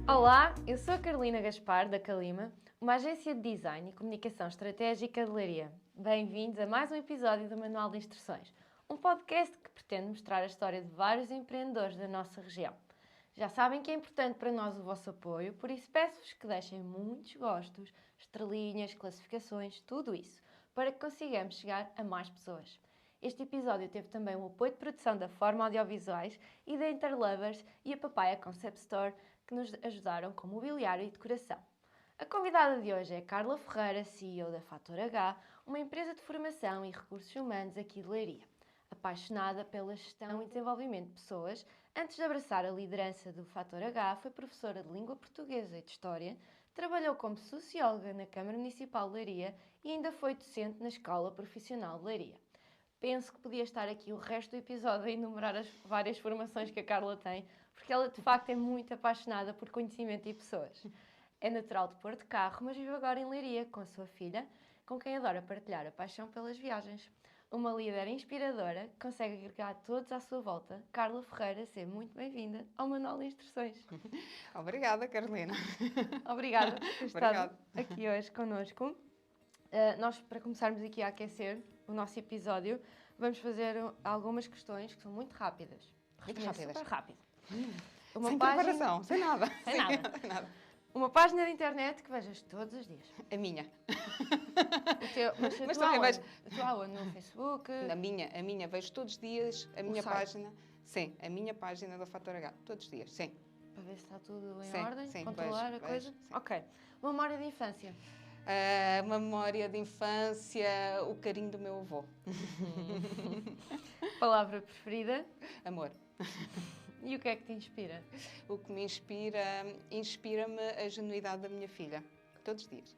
Olá, eu sou a Carolina Gaspar, da Calima, uma agência de design e comunicação estratégica de Leiria. Bem-vindos a mais um episódio do Manual de Instruções, um podcast que pretende mostrar a história de vários empreendedores da nossa região. Já sabem que é importante para nós o vosso apoio, por isso peço-vos que deixem muitos gostos, estrelinhas, classificações, tudo isso, para que consigamos chegar a mais pessoas. Este episódio teve também o apoio de produção da Forma Audiovisuais e da Interlovers e a Papaya Concept Store, que nos ajudaram com mobiliário e decoração. A convidada de hoje é Carla Ferreira, CEO da Fator H, uma empresa de formação e recursos humanos aqui de Leiria. Apaixonada pela gestão e desenvolvimento de pessoas, antes de abraçar a liderança do Fator H, foi professora de língua portuguesa e de história, trabalhou como socióloga na Câmara Municipal de Leiria e ainda foi docente na Escola Profissional de Leiria. Penso que podia estar aqui o resto do episódio a enumerar as várias formações que a Carla tem, porque ela de facto é muito apaixonada por conhecimento e pessoas. É natural de Porto de Carro, mas vive agora em Leiria com a sua filha, com quem adora partilhar a paixão pelas viagens. Uma líder inspiradora que consegue agregar todos à sua volta. Carla Ferreira, seja muito bem-vinda ao Manual de Instruções. Obrigada, Carolina. Obrigada por ter estado aqui hoje connosco. Nós, para começarmos aqui a aquecer o nosso episódio, vamos fazer algumas questões que são muito rápidas. Muito rápidas. Super rápido. Sem preparação, sem nada. Sem nada. Uma página de internet que vejas todos os dias. A minha. Mas também vejo. A tua aula no Facebook? A minha, vejo todos os dias a minha página. Sim, a minha página da Fator H, todos os dias, sim. Para ver se está tudo em sim, ordem, sim, controlar a coisa? Sim. Ok. Uma memória de infância. Uma memória de infância, o carinho do meu avô. Palavra preferida? Amor. E o que é que te inspira? O que me inspira-me a genuidade da minha filha, todos os dias.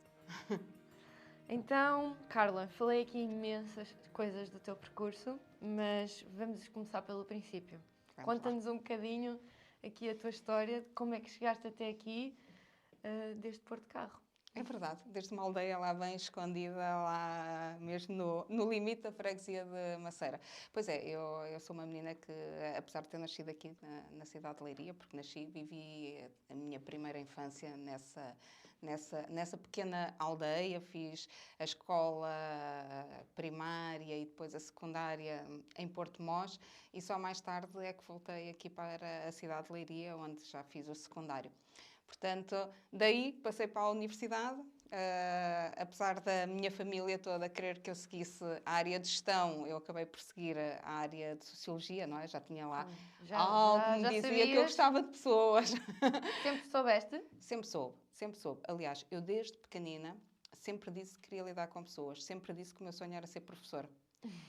Então, Carla, falei aqui imensas coisas do teu percurso, mas vamos começar pelo princípio. Conta-nos um bocadinho aqui a tua história, de como é que chegaste até aqui, desde Porto de Carro. É verdade, desde uma aldeia lá bem escondida, lá mesmo no limite da freguesia de Maceira. Pois é, eu sou uma menina que, apesar de ter nascido aqui na cidade de Leiria, porque vivi a minha primeira infância nessa pequena aldeia, fiz a escola primária e depois a secundária em Porto Mós e só mais tarde é que voltei aqui para a cidade de Leiria, onde já fiz o secundário. Portanto, daí passei para a universidade, apesar da minha família toda querer que eu seguisse a área de gestão, eu acabei por seguir a área de sociologia, não é? Já tinha lá algo que me dizia sabias? Que eu gostava de pessoas. Sempre soubeste? Sempre soube. Aliás, eu desde pequenina sempre disse que queria lidar com pessoas, sempre disse que o meu sonho era ser professora.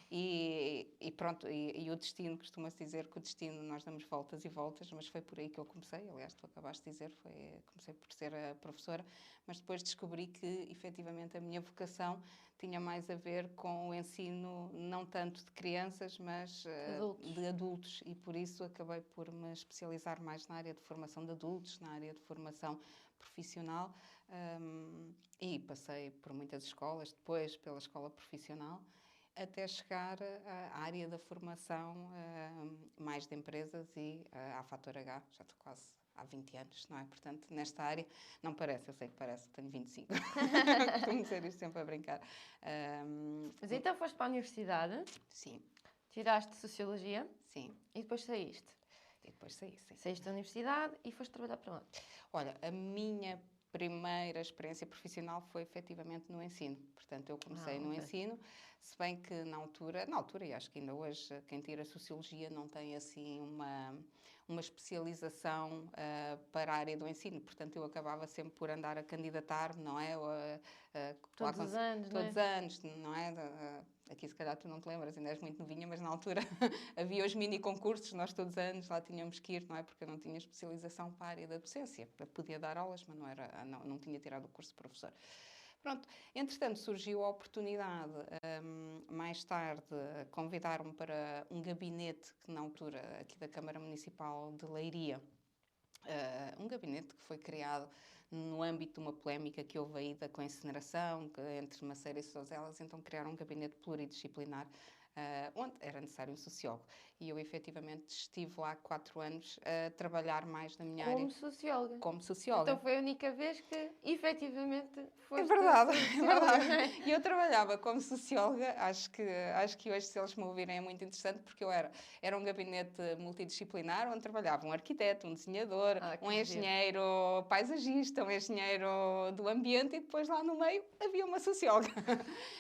E pronto, e o destino, costuma-se dizer que o destino nós damos voltas e voltas, mas foi por aí que eu comecei, aliás, tu acabaste de dizer, comecei por ser a professora, mas depois descobri que efetivamente a minha vocação tinha mais a ver com o ensino, não tanto de crianças, mas de adultos, e por isso acabei por me especializar mais na área de formação de adultos, na área de formação profissional, e passei por muitas escolas, depois pela escola profissional, até chegar à área da formação mais de empresas e à Fator H, já estou quase há 20 anos, não é? Portanto, nesta área, não parece, eu sei que parece, tenho 25. Costumo dizer isto sempre a brincar. Mas então foste para a universidade? Sim. Tiraste Sociologia? Sim. E depois saíste? E depois saí, sim. Saíste da universidade e foste trabalhar para onde? Olha, a minha primeira experiência profissional foi efetivamente no ensino. Portanto, eu comecei no ensino, se bem que na altura, e acho que ainda hoje, quem tira Sociologia não tem assim uma especialização para a área do ensino. Portanto, eu acabava sempre por andar a candidatar-me, não é? Todos os anos, todos os anos, não é? Aqui se calhar tu não te lembras, ainda és muito novinha, mas na altura havia os mini concursos, nós todos os anos lá tínhamos que ir, não é? Porque eu não tinha especialização para a área da docência. Eu podia dar aulas, mas não tinha tirado o curso de professor. Pronto, entretanto surgiu a oportunidade, mais tarde, convidar-me para um gabinete que na altura aqui da Câmara Municipal de Leiria, um gabinete que foi criado no âmbito de uma polémica que houve aí com a incineração entre Maceira e Sozelas, então criaram um gabinete pluridisciplinar onde era necessário um sociólogo. E eu, efetivamente, estive lá 4 anos a trabalhar mais na minha área Como socióloga. como socióloga. Então foi a única vez que, efetivamente, foste É verdade, é socióloga, verdade. não é? E eu trabalhava como socióloga, acho que hoje, se eles me ouvirem, é muito interessante, porque era um gabinete multidisciplinar, onde trabalhava um arquiteto, um desenhador, Que um giro. engenheiro paisagista, um engenheiro do ambiente, e depois lá no meio havia uma socióloga.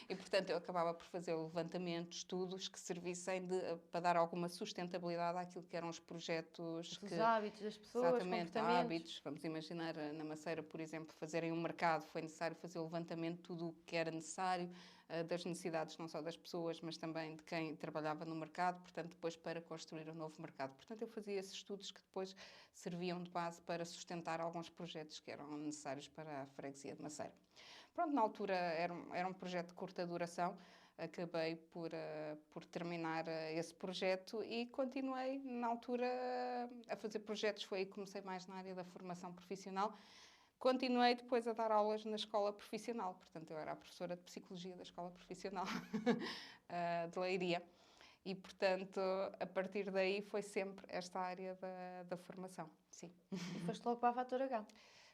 E, portanto, eu acabava por fazer o levantamento, estudos que servissem para dar alguma sustentabilidade àquilo que eram os projetos Os hábitos das pessoas, exatamente, comportamentos. hábitos. Vamos imaginar na Maceira, por exemplo, fazerem um mercado, foi necessário fazer o levantamento de tudo o que era necessário, das necessidades não só das pessoas, mas também de quem trabalhava no mercado, portanto, depois para construir um novo mercado. Portanto, eu fazia esses estudos que depois serviam de base para sustentar alguns projetos que eram necessários para a freguesia de Maceira. Pronto, na altura era um projeto de curta duração, acabei por terminar esse projeto e continuei na altura a fazer projetos. Foi aí que comecei mais na área da formação profissional. Continuei depois a dar aulas na escola profissional, portanto eu era a professora de Psicologia da escola profissional de Leiria. E, portanto, a partir daí foi sempre esta área da formação, sim. E foste logo para a Fator H.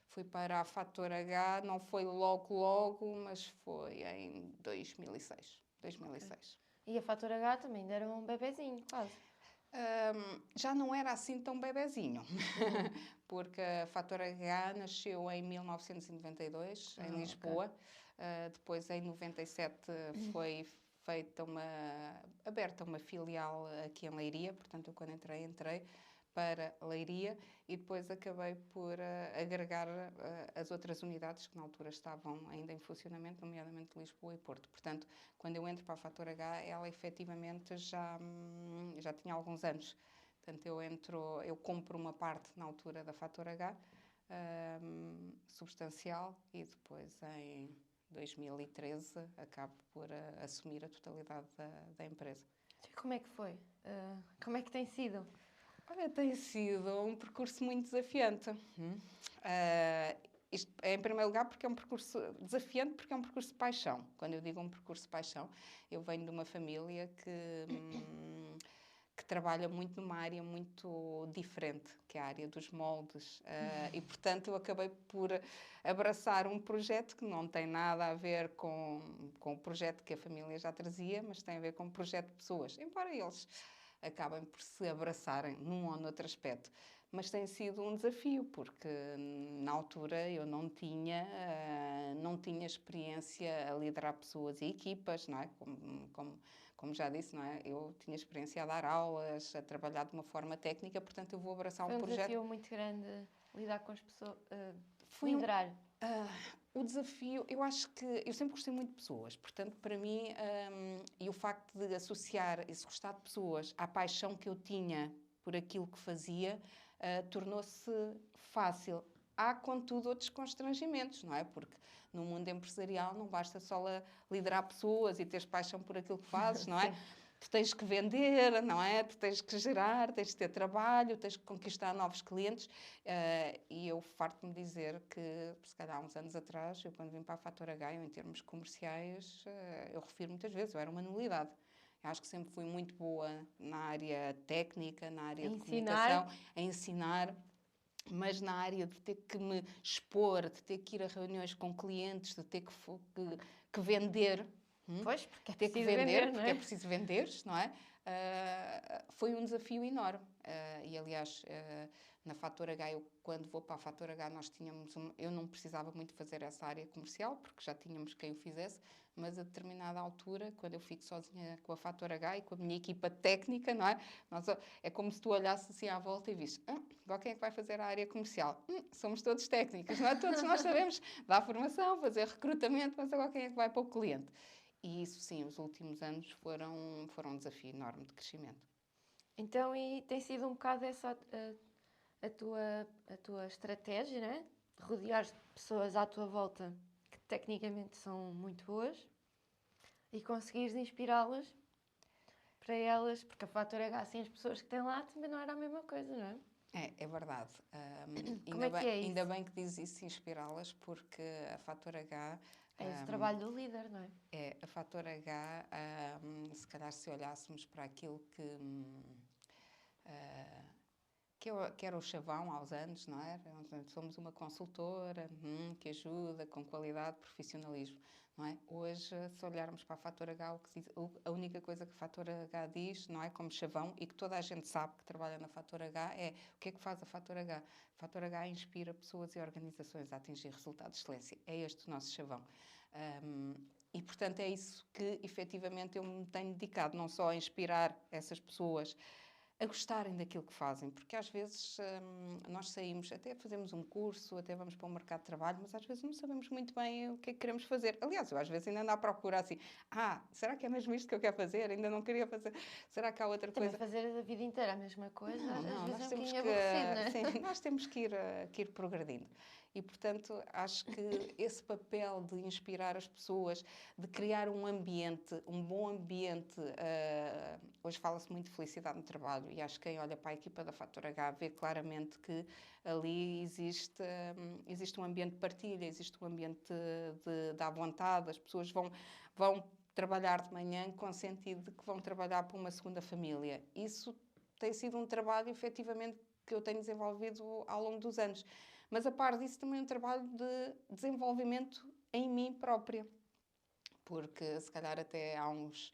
Fui para a Fator H, não foi logo, mas foi em 2006. 2006. E a Fator H também ainda era um bebezinho, quase. Já não era assim tão bebezinho, porque a Fator H nasceu em 1992, em Lisboa. Okay. Depois, em 97, foi aberta uma filial aqui em Leiria. Portanto, eu quando entrei para Leiria e depois acabei por agregar as outras unidades que na altura estavam ainda em funcionamento, nomeadamente Lisboa e Porto. Portanto, quando eu entro para a Fator H, ela efetivamente já tinha alguns anos. Portanto, eu compro uma parte na altura da Fator H, substancial, e depois em 2013 acabo por assumir a totalidade da empresa. Como é que foi? Como é que tem sido? Olha, tem sido um percurso muito desafiante. Isto, em primeiro lugar, porque é um percurso desafiante, porque é um percurso de paixão. Quando eu digo um percurso de paixão, eu venho de uma família que trabalha muito numa área muito diferente, que é a área dos moldes. E, portanto, eu acabei por abraçar um projeto que não tem nada a ver com o projeto que a família já trazia, mas tem a ver com um projeto de pessoas. Embora eles acabem por se abraçarem num ou noutro aspecto. Mas tem sido um desafio, porque na altura eu não tinha experiência a liderar pessoas e equipas, não é? Como já disse, não é? Eu tinha experiência a dar aulas, a trabalhar de uma forma técnica, portanto eu vou abraçar um projeto. Foi um desafio muito grande lidar com as pessoas, liderar. O desafio, eu acho que eu sempre gostei muito de pessoas, portanto, para mim, e o facto de associar esse gostar de pessoas à paixão que eu tinha por aquilo que fazia, tornou-se fácil. Há, contudo, outros constrangimentos, não é? Porque no mundo empresarial não basta só liderar pessoas e teres paixão por aquilo que fazes, não é? Tu tens que vender, não é? Tu tens que gerar, tens que ter trabalho, tens que conquistar novos clientes. E eu farto-me dizer que, se calhar há uns anos atrás, eu quando vim para a Fator H, em termos comerciais, eu refiro muitas vezes, eu era uma nulidade. Eu acho que sempre fui muito boa na área técnica, na área de comunicação, a ensinar. Mas na área de ter que me expor, de ter que ir a reuniões com clientes, de ter que vender... Pois, porque é ter que preciso vender, não porque é? é preciso vender, não é? Foi um desafio enorme. E, aliás, na Fator H, eu, quando vou para a Fator H, eu não precisava muito fazer essa área comercial, porque já tínhamos quem o fizesse, mas a determinada altura, quando eu fico sozinha com a Fator H e com a minha equipa técnica, não é? É como se tu olhasses assim à volta e visses, agora quem é que vai fazer a área comercial? Somos todos técnicos, não é? Todos nós sabemos dar formação, fazer recrutamento, mas agora quem é que vai para o cliente? E isso, sim, os últimos anos foram um desafio enorme de crescimento. Então, e tem sido um bocado essa a tua estratégia, não é? Rodear de pessoas à tua volta que tecnicamente são muito boas e conseguires inspirá-las para elas, porque a Fator H, assim, as pessoas que têm lá também não era a mesma coisa, não é? É verdade. Como é que é isso? Ainda bem que diz isso, inspirá-las, porque a Fator H É esse trabalho do líder, não é? É, a Fator H, se calhar se olhássemos para aquilo ah, que era o chavão há uns anos, não é? Somos uma consultora que ajuda com qualidade, profissionalismo, não é? Hoje, se olharmos para a Fator H, a única coisa que a Fator H diz, não é? Como chavão, e que toda a gente sabe que trabalha na Fator H, é o que é que faz a Fator H? A Fator H inspira pessoas e organizações a atingir resultados de excelência. É este o nosso chavão. E, portanto, é isso que, efetivamente, eu me tenho dedicado, não só a inspirar essas pessoas a gostarem daquilo que fazem, porque às vezes nós saímos, até fazemos um curso, até vamos para o mercado de trabalho, mas às vezes não sabemos muito bem o que é que queremos fazer. Aliás, eu às vezes ainda ando à procura assim, será que é mesmo isto que eu quero fazer? Ainda não queria fazer. Será que há outra Também coisa? fazer a vida inteira a mesma coisa, Não, às vezes nós é um temos bocadinho que, aborrecido, não é? sim, nós temos que ir progredindo. E, portanto, acho que esse papel de inspirar as pessoas, de criar um ambiente, um bom ambiente, hoje fala-se muito de felicidade no trabalho e acho que quem olha para a equipa da Fator H vê claramente que ali existe um ambiente de partilha, existe um ambiente de à vontade, as pessoas vão trabalhar de manhã com o sentido de que vão trabalhar para uma segunda família. Isso tem sido um trabalho, efetivamente, que eu tenho desenvolvido ao longo dos anos. Mas, a par disso, também um trabalho de desenvolvimento em mim própria. Porque, se calhar, até há uns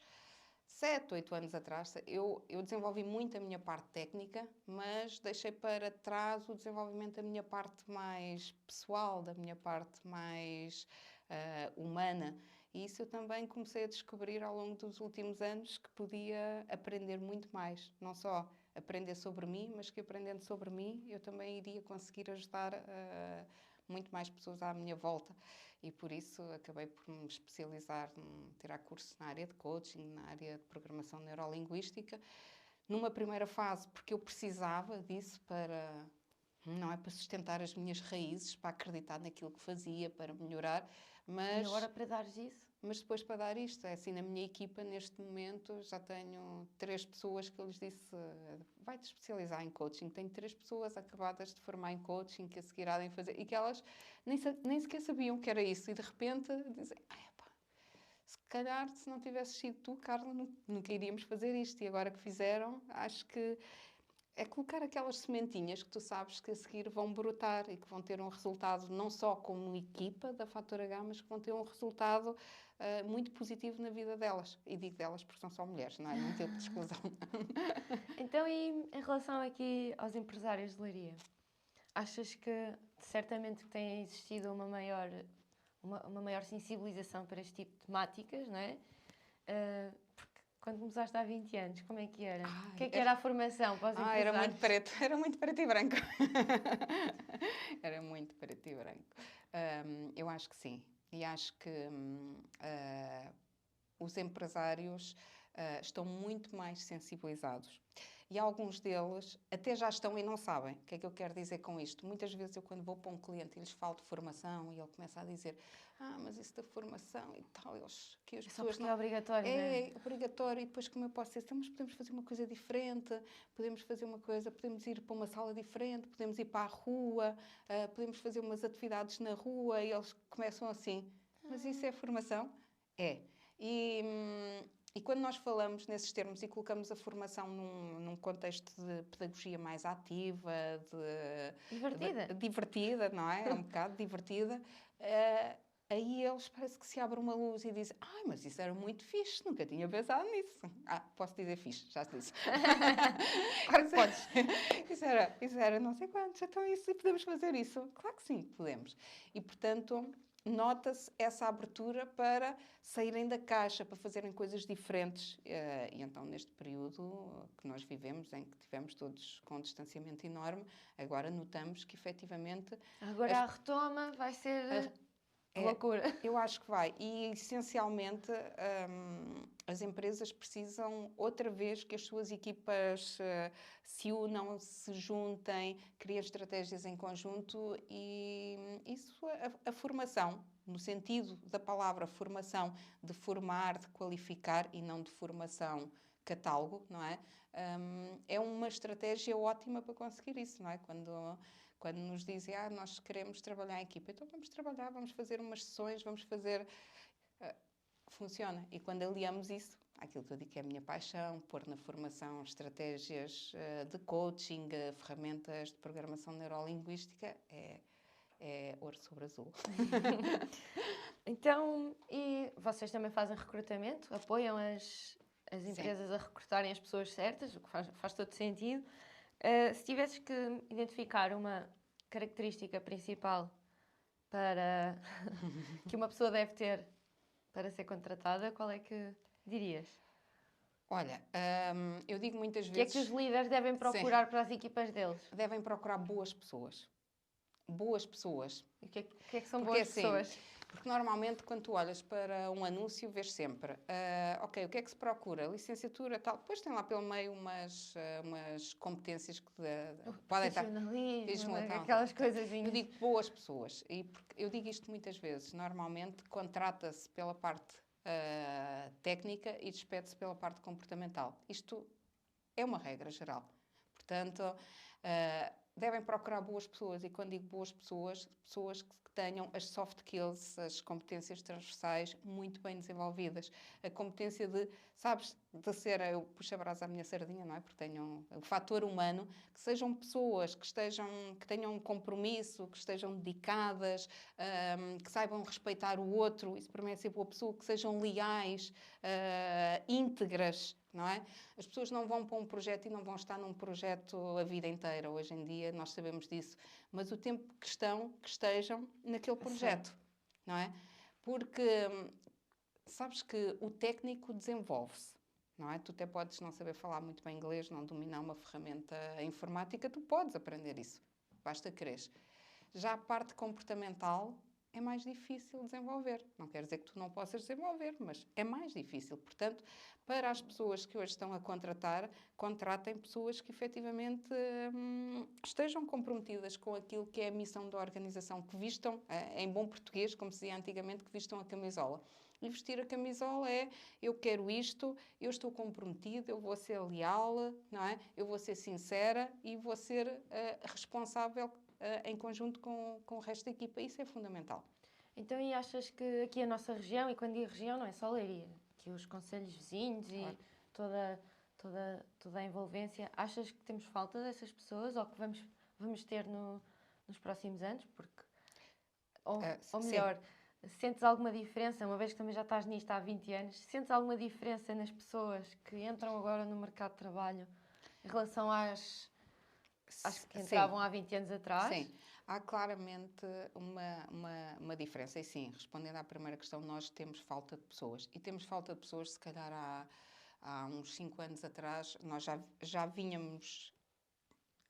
7, 8 anos atrás, eu desenvolvi muito a minha parte técnica, mas deixei para trás o desenvolvimento da minha parte mais pessoal, da minha parte mais humana. E isso eu também comecei a descobrir ao longo dos últimos anos que podia aprender muito mais. Não só aprender sobre mim, mas que aprendendo sobre mim eu também iria conseguir ajudar muito mais pessoas à minha volta. E por isso acabei por me especializar, tirar cursos na área de coaching, na área de programação neurolinguística. Numa primeira fase, porque eu precisava disso para, não é, para sustentar as minhas raízes, para acreditar naquilo que fazia, para melhorar, E agora para dares isso? mas depois para dar isto, é assim, na minha equipa, neste momento, já tenho 3 pessoas que eu lhes disse, vai-te especializar em coaching. Tenho 3 pessoas acabadas de formar em coaching, que a seguir há de fazer, e que elas nem sequer sabiam que era isso. E de repente dizem, epá, se calhar se não tivesses sido tu, Carla, nunca iríamos fazer isto. E agora que fizeram, acho que é colocar aquelas sementinhas que tu sabes que a seguir vão brotar e que vão ter um resultado não só como equipa da Fator H, mas que vão ter um resultado muito positivo na vida delas. E digo delas porque são só mulheres, não é? Não tipo de exclusão. Então, e em relação aqui aos empresários de Leiria? Achas que certamente tem existido uma maior sensibilização para este tipo de temáticas, não é? Porque quando começaste há 20 anos, como é que era? O que é que era a formação para os empresários? Era muito preto e branco. Era muito preto e branco. Eu acho que sim. E acho que os empresários estão muito mais sensibilizados. E alguns deles até já estão e não sabem. O que é que eu quero dizer com isto? Muitas vezes eu, quando vou para um cliente e lhes falo de formação e ele começa a dizer mas isso da formação e tal, que as pessoas não... é obrigatório, não é? É obrigatório. E depois, como eu posso dizer, então, mas podemos fazer uma coisa diferente, podemos fazer uma coisa, podemos ir para uma sala diferente, podemos ir para a rua, podemos fazer umas atividades na rua. E eles começam assim, mas isso é formação? É. E quando nós falamos nesses termos e colocamos a formação num contexto de pedagogia mais ativa, divertida, não é? É um bocado divertida. Aí eles parece que se abre uma luz e dizem mas isso era muito fixe, nunca tinha pensado nisso. Posso dizer fixe, já te disse. Claro que podes. Isso era não sei quantos, então isso, podemos fazer isso? Claro que sim, podemos. E, portanto, nota-se essa abertura para saírem da caixa, para fazerem coisas diferentes. E então, neste período que nós vivemos, em que tivemos todos com um distanciamento enorme, agora notamos que, efetivamente... Agora a retoma vai ser... loucura. Eu acho que vai. E, essencialmente, as empresas precisam, outra vez, que as suas equipas se unam, se juntem, criem estratégias em conjunto e isso, a formação, no sentido da palavra formação, de formar, de qualificar e não de formação catálogo, não é? É uma estratégia ótima para conseguir isso, não é? Quando nos dizem, nós queremos trabalhar em equipa, então vamos trabalhar, vamos fazer umas sessões, vamos fazer... funciona. E quando aliamos isso, aquilo que eu digo que é a minha paixão, pôr na formação estratégias de coaching, ferramentas de programação neurolinguística, é ouro sobre azul. Então, e vocês também fazem recrutamento? Apoiam as empresas a recrutarem as pessoas certas, o que faz todo sentido. Se tivesses que identificar uma característica principal para que uma pessoa deve ter para ser contratada, qual é que dirias? Olha, eu digo muitas O que é vezes... que os líderes devem procurar para as equipas deles? Devem procurar boas pessoas. Boas pessoas. E o que é que são Porque boas pessoas? Porque normalmente quando tu olhas para um anúncio vês sempre, ok, o que é que se procura? Licenciatura, tal. Depois tem lá pelo meio umas competências que podem estar... Profissionalismo, aquelas coisazinhas. Eu digo boas pessoas. E eu digo isto muitas vezes. Normalmente contrata-se pela parte técnica e despede-se pela parte comportamental. Isto é uma regra geral. Portanto, devem procurar boas pessoas. E quando digo boas pessoas, pessoas que tenham as soft skills, as competências transversais muito bem desenvolvidas. A competência de, sabes, de ser, eu puxo a brasa à minha sardinha, não é? Porque tenham o fator humano, que sejam pessoas que tenham um compromisso, que estejam dedicadas, que saibam respeitar o outro, isso para mim é ser boa pessoa, que sejam leais, íntegras, não é? As pessoas não vão para um projeto e não vão estar num projeto a vida inteira. Hoje em dia nós sabemos disso. Mas o tempo que estejam naquele projeto, sim, não é? Porque sabes que o técnico desenvolve-se, não é? Tu até podes não saber falar muito bem inglês, não dominar uma ferramenta informática, tu podes aprender isso. Basta querer. Já a parte comportamental é mais difícil desenvolver. Não quer dizer que tu não possas desenvolver, mas é mais difícil. Portanto, para as pessoas que hoje estão a contratar, contratem pessoas que efetivamente estejam comprometidas com aquilo que é a missão da organização, que vistam, em bom português, como se dizia antigamente, que vistam a camisola. E vestir a camisola é, eu quero isto, eu estou comprometida, eu vou ser leal, não é? Eu vou ser sincera e vou ser responsável em conjunto com o resto da equipa. Isso é fundamental. Então, e achas que aqui a nossa região, e quando digo região não é só Leiria, que os concelhos vizinhos e toda a envolvência, achas que temos falta dessas pessoas ou que vamos ter nos próximos anos? Porque, ou melhor, sentes alguma diferença, uma vez que também já estás nisto há 20 anos, sentes alguma diferença nas pessoas que entram agora no mercado de trabalho em relação às que entravam há 20 anos atrás? Sim, há claramente uma diferença. E sim, respondendo à primeira questão, nós temos falta de pessoas. E temos falta de pessoas, se calhar há uns 5 anos atrás, nós já vínhamos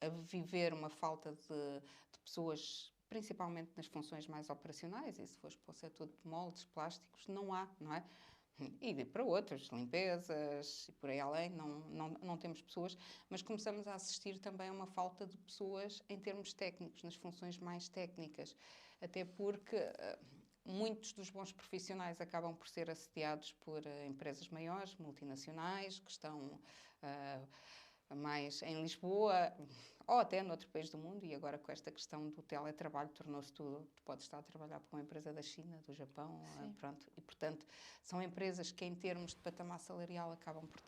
a viver uma falta de pessoas, principalmente nas funções mais operacionais. E se fores para o setor de moldes, plásticos, não há, não é? E para outros, limpezas e por aí além, não temos pessoas, mas começamos a assistir também a uma falta de pessoas em termos técnicos, nas funções mais técnicas, até porque muitos dos bons profissionais acabam por ser assediados por empresas maiores, multinacionais, que estão mais em Lisboa ou até noutro país do mundo, e agora com esta questão do teletrabalho tornou-se tudo. Tu podes estar a trabalhar para uma empresa da China, do Japão, pronto. E, portanto, são empresas que em termos de patamar salarial acabam por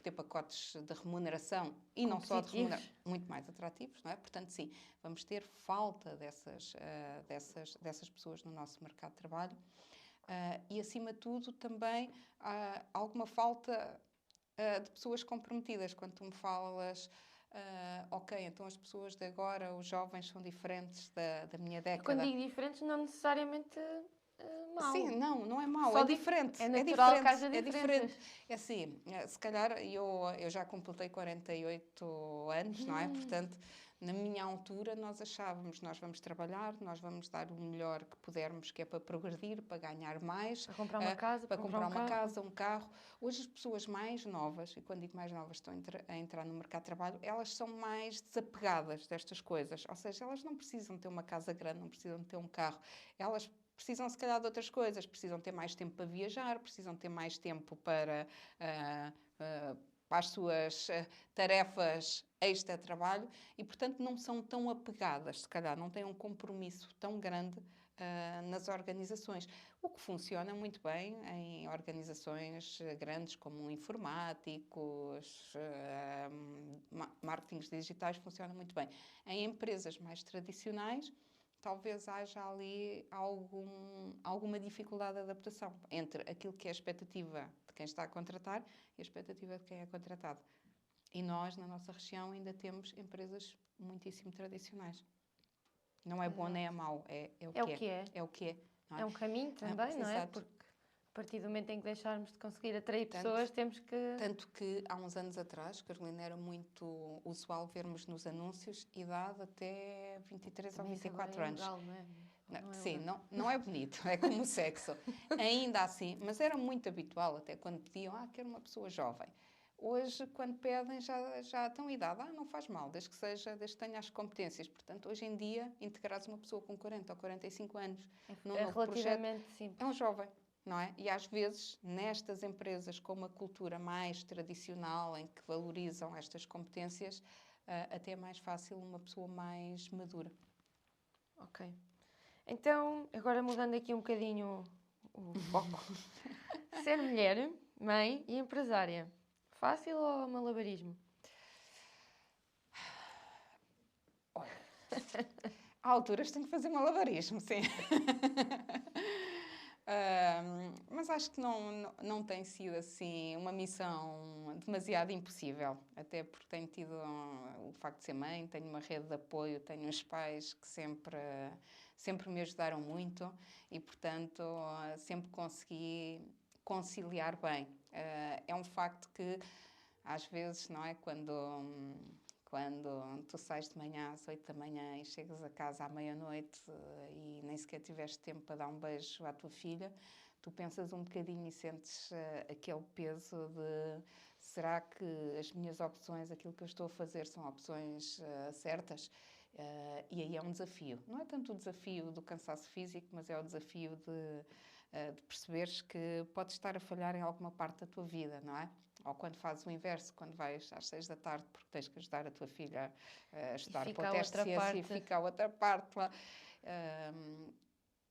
ter pacotes de remuneração e não só de remuneração, muito mais atrativos, não é? Portanto, sim, vamos ter falta dessas pessoas no nosso mercado de trabalho. E, acima de tudo, também alguma falta de pessoas comprometidas. Quando tu me falas, ok, então as pessoas de agora, os jovens, são diferentes da minha década. Quando digo diferentes, não necessariamente mau. Sim, não é mau, é diferente. É natural que haja diferente. diferenças. É assim, se calhar eu já completei 48 anos, não é? Portanto, na minha altura nós achávamos, nós vamos trabalhar, nós vamos dar o melhor que pudermos, que é para progredir, para ganhar mais. Para comprar uma casa, para comprar uma casa, um carro. Hoje as pessoas mais novas, e quando digo mais novas estão a entrar no mercado de trabalho, elas são mais desapegadas destas coisas. Ou seja, elas não precisam ter uma casa grande, não precisam ter um carro. Elas precisam, se calhar, de outras coisas. Precisam ter mais tempo para viajar, precisam ter mais tempo para para as suas tarefas extra-trabalho e, portanto, não são tão apegadas, se calhar, não têm um compromisso tão grande nas organizações. O que funciona muito bem em organizações grandes como informáticos, marketings digitais, funciona muito bem. Em empresas mais tradicionais, talvez haja ali alguma dificuldade de adaptação entre aquilo que é a expectativa de quem está a contratar e a expectativa de quem é contratado. E nós, na nossa região, ainda temos empresas muitíssimo tradicionais. Não é bom nem é mau, é o que é. É o que é. Não é? É um caminho também, não é? Exato. Porque a partir do momento em que deixarmos de conseguir atrair pessoas, temos que... Tanto que há uns anos atrás, Carolina, era muito usual vermos nos anúncios idade até 23 também ou 24 anos. Legal, não é? Não, sim, não é bonito, é como o sexo. Ainda assim, mas era muito habitual, até quando pediam, quero uma pessoa jovem. Hoje, quando pedem, já estão em idade. Não faz mal, desde que tenha as competências. Portanto, hoje em dia, integrares uma pessoa com 40 ou 45 anos num novo relativamente projeto, simples. é um jovem, não é? E às vezes, nestas empresas com uma cultura mais tradicional, em que valorizam estas competências, até é mais fácil uma pessoa mais madura. Ok. Então, agora mudando aqui um bocadinho o foco. Ser mulher, mãe e empresária. Fácil ou malabarismo? Olha, há alturas tenho que fazer malabarismo, sim. Mas acho que não tem sido assim uma missão demasiado impossível, até porque tenho tido o facto de ser mãe, tenho uma rede de apoio, tenho uns pais que sempre me ajudaram muito e, portanto, sempre consegui conciliar bem. É um facto que às vezes, não é, quando tu sais de manhã às 8 da manhã e chegas a casa à meia-noite e nem sequer tiveste tempo para dar um beijo à tua filha, tu pensas um bocadinho e sentes aquele peso de será que as minhas opções, aquilo que eu estou a fazer, são opções certas? E aí é um desafio. Não é tanto o desafio do cansaço físico, mas é o desafio de perceberes que podes estar a falhar em alguma parte da tua vida, não é? Ou quando fazes o inverso, quando vais às 6 da tarde porque tens que ajudar a tua filha a estudar para o teste de ciência e fica a outra parte lá.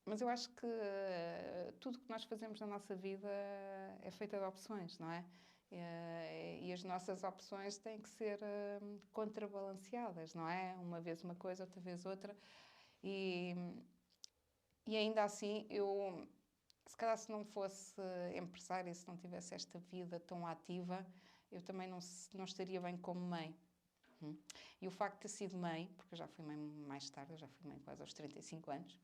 Mas eu acho que tudo o que nós fazemos na nossa vida é feito de opções, não é? E as nossas opções têm que ser contrabalanceadas, não é? Uma vez uma coisa, outra vez outra. E ainda assim, se calhar se não fosse empresária, se não tivesse esta vida tão ativa, eu também não estaria bem como mãe. E o facto de ter sido mãe, porque eu já fui mãe mais tarde, eu já fui mãe quase aos 35 anos,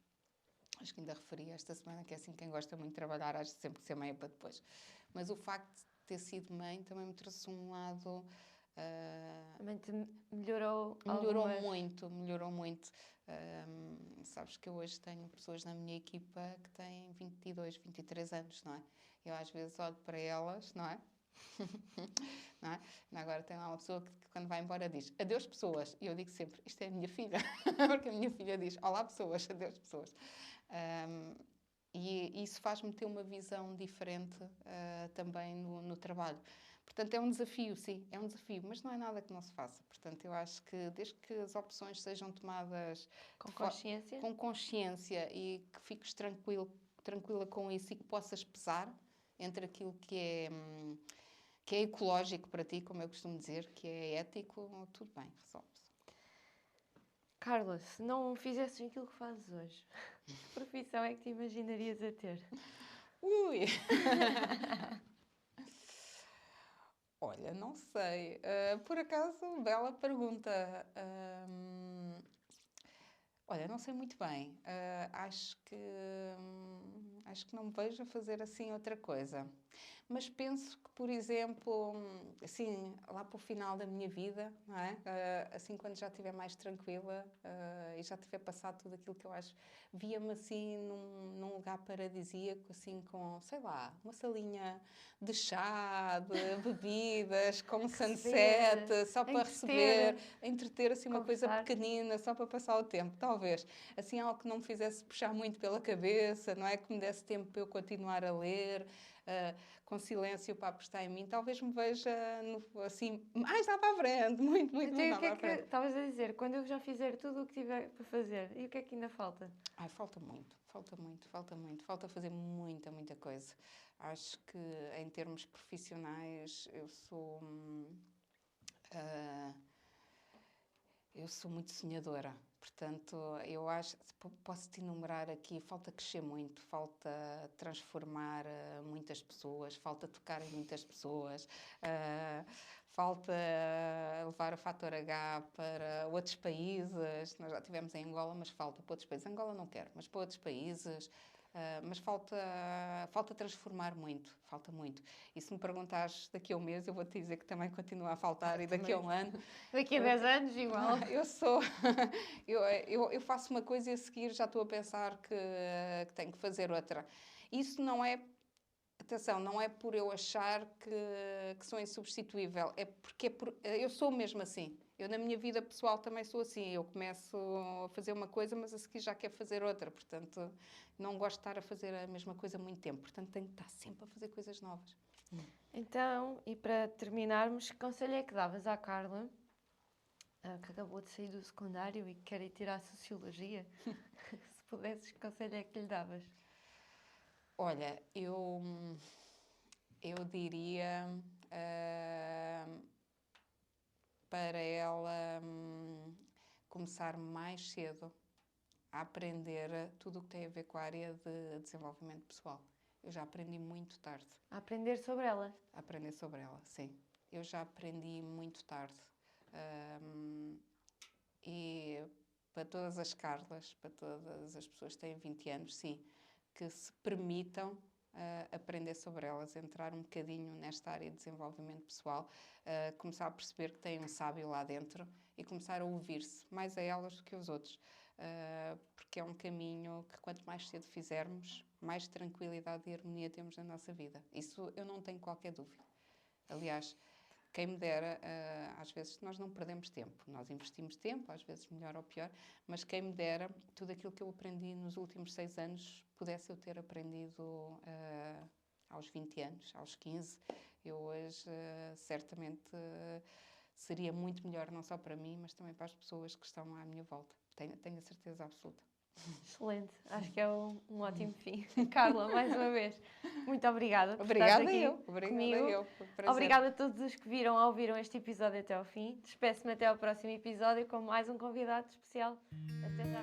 acho que ainda referi esta semana que é assim, quem gosta muito de trabalhar acha sempre que ser mãe é para depois. Mas o facto de ter sido mãe também me trouxe um lado... também te melhorou Melhorou muito. Sabes que eu hoje tenho pessoas na minha equipa que têm 22, 23 anos, não é? Eu às vezes olho para elas, não é? Não é? Agora tem lá uma pessoa que quando vai embora diz adeus pessoas, e eu digo sempre, isto é a minha filha, porque a minha filha diz olá pessoas, adeus pessoas. E isso faz-me ter uma visão diferente também no trabalho. Portanto, é um desafio, sim, é um desafio, mas não é nada que não se faça. Portanto, eu acho que desde que as opções sejam tomadas com consciência e que fiques tranquila com isso e que possas pesar entre aquilo que é ecológico para ti, como eu costumo dizer, que é ético, tudo bem, resolve-se. Carla, se não fizesses aquilo que fazes hoje, que profissão é que te imaginarias a ter? Ui! Olha, não sei. Por acaso, bela pergunta. Olha, não sei muito bem. Acho que não me vejo a fazer assim outra coisa. Mas penso que, por exemplo, assim, lá para o final da minha vida, não é? Assim, quando já estiver mais tranquila e já tiver passado tudo aquilo que eu acho, via-me assim num lugar paradisíaco, assim, com, sei lá, uma salinha de chá, de bebidas, com um sunset, só para receber, entreter assim uma coisa pequenina, só para passar o tempo, talvez. talvez. Assim, algo que não me fizesse puxar muito pela cabeça, não é? Que me desse tempo para eu continuar a ler, com silêncio para apostar em mim. Talvez me veja, assim, mais lá para a frente, muito, muito, Então, muito e lá o que é para a que frente. estavas a dizer? Quando eu já fizer tudo o que tiver para fazer, e o que é que ainda falta? Ai, falta muito, falta muito, falta muito. Falta fazer muita, muita coisa. Acho que em termos profissionais ah, eu sou muito sonhadora. Portanto, eu acho, posso-te enumerar aqui, falta crescer muito, falta transformar muitas pessoas, falta tocar em muitas pessoas, falta levar o fator H para outros países. Nós já tivemos em Angola, mas falta para outros países. Angola não quero, mas para outros países. Mas falta transformar muito, falta muito. E se me perguntares daqui a um mês, eu vou-te dizer que também continua a faltar, e daqui a um ano. Daqui a 10 anos, igual. Eu sou. Eu faço uma coisa e a seguir já estou a pensar que tenho que fazer outra. Isso não é. Atenção, não é por eu achar que sou insubstituível, é porque eu sou mesmo assim. Eu, na minha vida pessoal, também sou assim. Eu começo a fazer uma coisa, mas a seguir já quero fazer outra. Portanto, não gosto de estar a fazer a mesma coisa há muito tempo. Portanto, tenho que estar sempre a fazer coisas novas. Então, e para terminarmos, que conselho é que davas à Carla, que acabou de sair do secundário e que quer ir tirar a Sociologia? Se pudesses, que conselho é que lhe davas? Olha, eu diria para ela começar mais cedo a aprender tudo o que tem a ver com a área de desenvolvimento pessoal. Eu já aprendi muito tarde. A aprender sobre ela. A aprender sobre ela, sim. Eu já aprendi muito tarde. E para todas as Carlas, para todas as pessoas que têm 20 anos, sim, que se permitam aprender sobre elas, entrar um bocadinho nesta área de desenvolvimento pessoal, começar a perceber que têm um sábio lá dentro e começar a ouvir-se mais a elas do que aos outros. Porque é um caminho que quanto mais cedo fizermos, mais tranquilidade e harmonia temos na nossa vida. Isso eu não tenho qualquer dúvida. Aliás, quem me dera, às vezes nós não perdemos tempo, nós investimos tempo, às vezes melhor ou pior, mas quem me dera, tudo aquilo que eu aprendi nos últimos 6 anos, pudesse eu ter aprendido aos 20 anos, aos 15. Eu hoje, certamente, seria muito melhor, não só para mim, mas também para as pessoas que estão à minha volta. Tenho a certeza absoluta. Excelente, acho que é um ótimo fim. Carla, mais uma vez, muito obrigada por Obrigada estares aqui obrigada comigo. eu. Foi um prazer. Obrigada a todos os que viram ou ouviram este episódio até ao fim. Despeço-me até ao próximo episódio com mais um convidado especial. Até já.